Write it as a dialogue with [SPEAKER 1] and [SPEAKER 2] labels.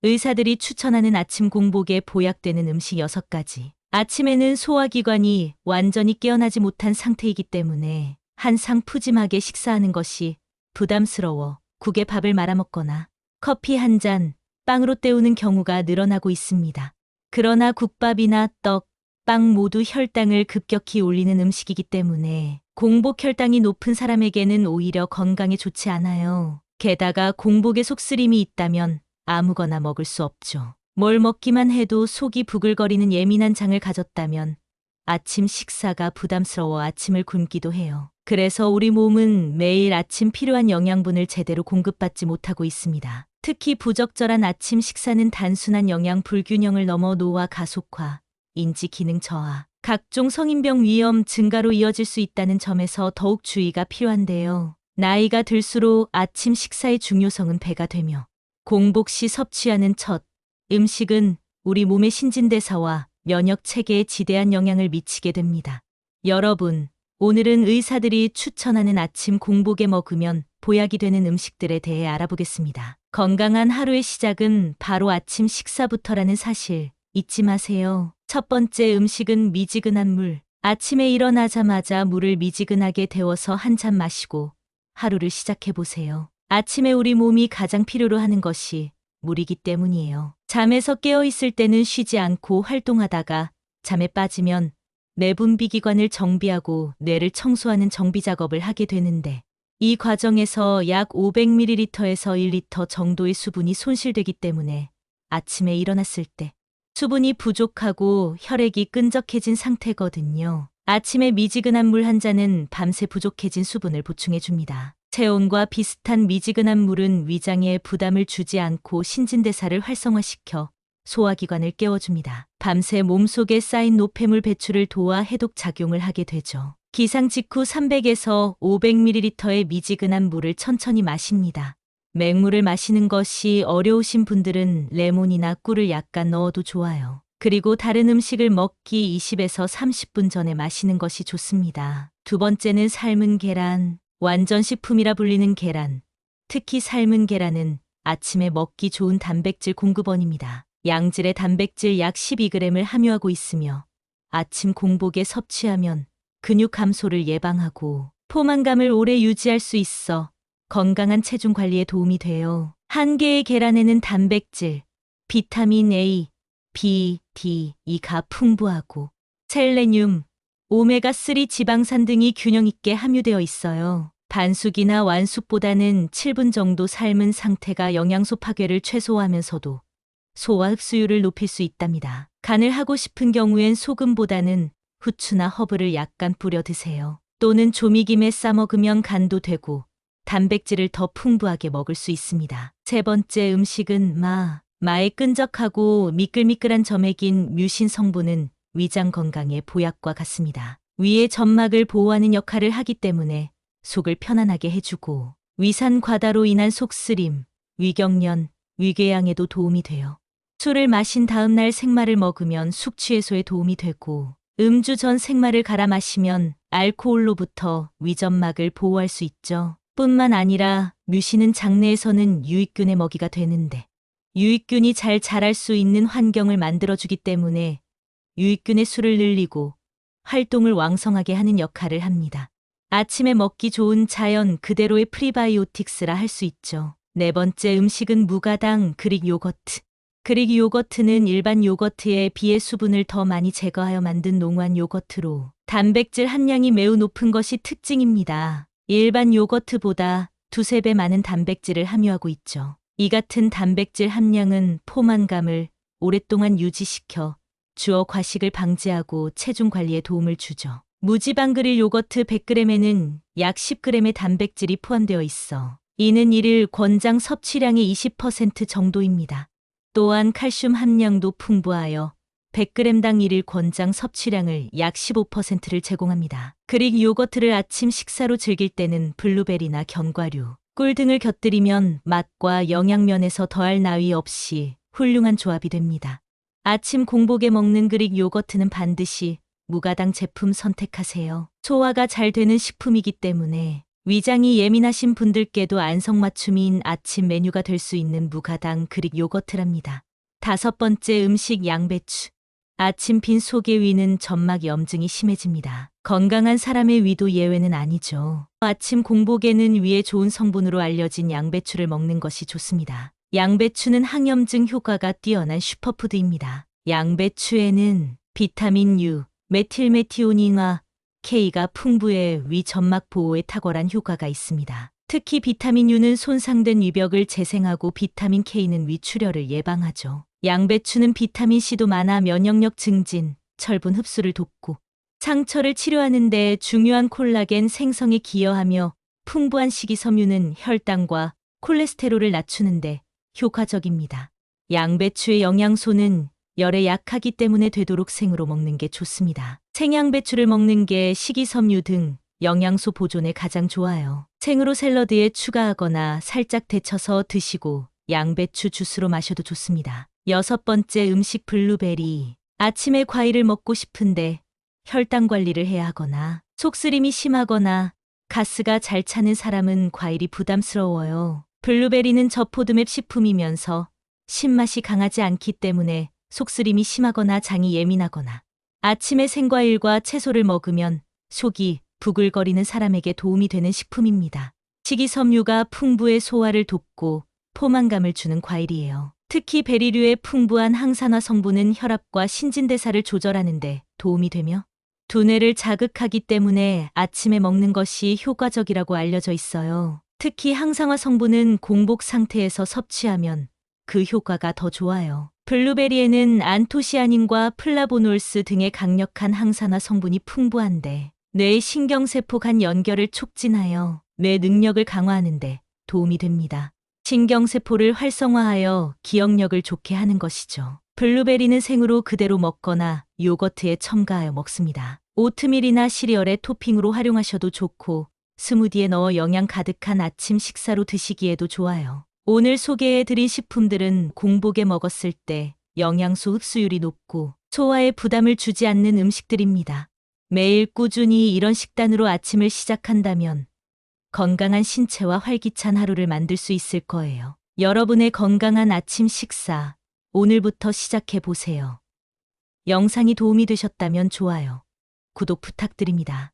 [SPEAKER 1] 의사들이 추천하는 아침 공복에 보약되는 음식 6가지. 아침에는 소화기관이 완전히 깨어나지 못한 상태이기 때문에 한상 푸짐하게 식사하는 것이 부담스러워 국에 밥을 말아 먹거나 커피 한 잔, 빵으로 때우는 경우가 늘어나고 있습니다. 그러나 국밥이나 떡, 빵 모두 혈당을 급격히 올리는 음식이기 때문에 공복 혈당이 높은 사람에게는 오히려 건강에 좋지 않아요. 게다가 공복에 속쓰림이 있다면 아무거나 먹을 수 없죠. 뭘 먹기만 해도 속이 부글거리는 예민한 장을 가졌다면 아침 식사가 부담스러워 아침을 굶기도 해요. 그래서 우리 몸은 매일 아침 필요한 영양분을 제대로 공급받지 못하고 있습니다. 특히 부적절한 아침 식사는 단순한 영양 불균형을 넘어 노화 가속화, 인지 기능 저하, 각종 성인병 위험 증가로 이어질 수 있다는 점에서 더욱 주의가 필요한데요. 나이가 들수록 아침 식사의 중요성은 배가 되며 공복 시 섭취하는 첫 음식은 우리 몸의 신진대사와 면역 체계에 지대한 영향을 미치게 됩니다. 여러분, 오늘은 의사들이 추천하는 아침 공복에 먹으면 보약이 되는 음식들에 대해 알아보겠습니다. 건강한 하루의 시작은 바로 아침 식사부터라는 사실 잊지 마세요. 첫 번째 음식은 미지근한 물. 아침에 일어나자마자 물을 미지근하게 데워서 한 잔 마시고 하루를 시작해 보세요. 아침에 우리 몸이 가장 필요로 하는 것이 물이기 때문이에요. 잠에서 깨어 있을 때는 쉬지 않고 활동하다가 잠에 빠지면 내분비기관을 정비하고 뇌를 청소하는 정비 작업을 하게 되는데 이 과정에서 약 500ml에서 1리터 정도의 수분이 손실되기 때문에 아침에 일어났을 때 수분이 부족하고 혈액이 끈적해진 상태거든요. 아침에 미지근한 물 한 잔은 밤새 부족해진 수분을 보충해 줍니다. 체온과 비슷한 미지근한 물은 위장에 부담을 주지 않고 신진대사를 활성화시켜 소화기관을 깨워줍니다. 밤새 몸속에 쌓인 노폐물 배출을 도와 해독 작용을 하게 되죠. 기상 직후 300에서 500ml의 미지근한 물을 천천히 마십니다. 맹물을 마시는 것이 어려우신 분들은 레몬이나 꿀을 약간 넣어도 좋아요. 그리고 다른 음식을 먹기 20에서 30분 전에 마시는 것이 좋습니다. 두 번째는 삶은 계란. 완전식품이라 불리는 계란. 특히 삶은 계란은 아침에 먹기 좋은 단백질 공급원입니다. 양질의 단백질 약 12g을 함유하고 있으며 아침 공복에 섭취하면 근육 감소를 예방하고 포만감을 오래 유지할 수 있어 건강한 체중 관리에 도움이 돼요. 한 개의 계란에는 단백질, 비타민 A, B, D, E가 풍부하고 셀레늄, 오메가3 지방산 등이 균형 있게 함유되어 있어요. 반숙이나 완숙보다는 7분 정도 삶은 상태가 영양소 파괴를 최소화하면서도 소화 흡수율을 높일 수 있답니다. 간을 하고 싶은 경우엔 소금보다는 후추나 허브를 약간 뿌려 드세요. 또는 조미김에 싸 먹으면 간도 되고 단백질을 더 풍부하게 먹을 수 있습니다. 세 번째 음식은 마의 끈적하고 미끌미끌한 점에 긴 뮤신 성분은 위장 건강의 보약과 같습니다. 위의 점막을 보호하는 역할을 하기 때문에 속을 편안하게 해주고 위산 과다로 인한 속쓰림, 위경련, 위궤양에도 도움이 돼요. 술을 마신 다음 날 생마를 먹으면 숙취 해소에 도움이 되고 음주 전 생마를 갈아 마시면 알코올로부터 위점막을 보호할 수 있죠. 뿐만 아니라 뮤신은 장내에서는 유익균의 먹이가 되는데 유익균이 잘 자랄 수 있는 환경을 만들어주기 때문에 유익균의 수를 늘리고 활동을 왕성하게 하는 역할을 합니다. 아침에 먹기 좋은 자연 그대로의 프리바이오틱스라 할 수 있죠. 네 번째 음식은 무가당 그릭 요거트. 그릭 요거트는 일반 요거트에 비해 수분을 더 많이 제거하여 만든 농후한 요거트로 단백질 함량이 매우 높은 것이 특징입니다. 일반 요거트보다 두세 배 많은 단백질을 함유하고 있죠. 이 같은 단백질 함량은 포만감을 오랫동안 유지시켜 주어 과식을 방지하고 체중 관리에 도움을 주죠. 무지방 그릴 요거트 100g에는 약 10g의 단백질이 포함되어 있어 이는 일일 권장 섭취량의 20% 정도입니다. 또한 칼슘 함량도 풍부하여 100g당 일일 권장 섭취량을 약 15%를 제공합니다. 그릭 요거트를 아침 식사로 즐길 때는 블루베리나 견과류, 꿀 등을 곁들이면 맛과 영양면에서 더할 나위 없이 훌륭한 조합이 됩니다. 아침 공복에 먹는 그릭 요거트는 반드시 무가당 제품 선택하세요. 소화가 잘 되는 식품이기 때문에 위장이 예민하신 분들께도 안성맞춤인 아침 메뉴가 될 수 있는 무가당 그릭 요거트랍니다. 5번째 음식 양배추. 아침 빈 속의 위는 점막 염증이 심해집니다. 건강한 사람의 위도 예외는 아니죠. 아침 공복에는 위에 좋은 성분으로 알려진 양배추를 먹는 것이 좋습니다. 양배추는 항염증 효과가 뛰어난 슈퍼푸드입니다. 양배추에는 비타민 U, 메틸메티오닌과 K가 풍부해 위 점막 보호에 탁월한 효과가 있습니다. 특히 비타민 U는 손상된 위벽을 재생하고 비타민 K는 위출혈을 예방하죠. 양배추는 비타민 C도 많아 면역력 증진, 철분 흡수를 돕고 상처를 치료하는 데 중요한 콜라겐 생성에 기여하며 풍부한 식이섬유는 혈당과 콜레스테롤을 낮추는 데 효과적입니다. 양배추의 영양소는 열에 약하기 때문에 되도록 생으로 먹는 게 좋습니다. 생양배추를 먹는 게 식이섬유 등 영양소 보존에 가장 좋아요. 생으로 샐러드에 추가하거나 살짝 데쳐서 드시고 양배추 주스로 마셔도 좋습니다. 6번째 음식 블루베리. 아침에 과일을 먹고 싶은데 혈당 관리를 해야 하거나 속쓰림이 심하거나 가스가 잘 차는 사람은 과일이 부담스러워요. 블루베리는 저포도맵 식품이면서 신맛이 강하지 않기 때문에 속쓰림이 심하거나 장이 예민하거나 아침에 생과일과 채소를 먹으면 속이 부글거리는 사람에게 도움이 되는 식품입니다. 식이섬유가 풍부해 소화를 돕고 포만감을 주는 과일이에요. 특히 베리류의 풍부한 항산화 성분은 혈압과 신진대사를 조절하는 데 도움이 되며 두뇌를 자극하기 때문에 아침에 먹는 것이 효과적이라고 알려져 있어요. 특히 항산화 성분은 공복 상태에서 섭취하면 그 효과가 더 좋아요. 블루베리에는 안토시아닌과 플라보놀스 등의 강력한 항산화 성분이 풍부한데 뇌의 신경세포 간 연결을 촉진하여 뇌 능력을 강화하는 데 도움이 됩니다. 신경세포를 활성화하여 기억력을 좋게 하는 것이죠. 블루베리는 생으로 그대로 먹거나 요거트에 첨가하여 먹습니다. 오트밀이나 시리얼에 토핑으로 활용하셔도 좋고 스무디에 넣어 영양 가득한 아침 식사로 드시기에도 좋아요. 오늘 소개해드린 식품들은 공복에 먹었을 때 영양소 흡수율이 높고 소화에 부담을 주지 않는 음식들입니다. 매일 꾸준히 이런 식단으로 아침을 시작한다면 건강한 신체와 활기찬 하루를 만들 수 있을 거예요. 여러분의 건강한 아침 식사, 오늘부터 시작해 보세요. 영상이 도움이 되셨다면 좋아요, 구독 부탁드립니다.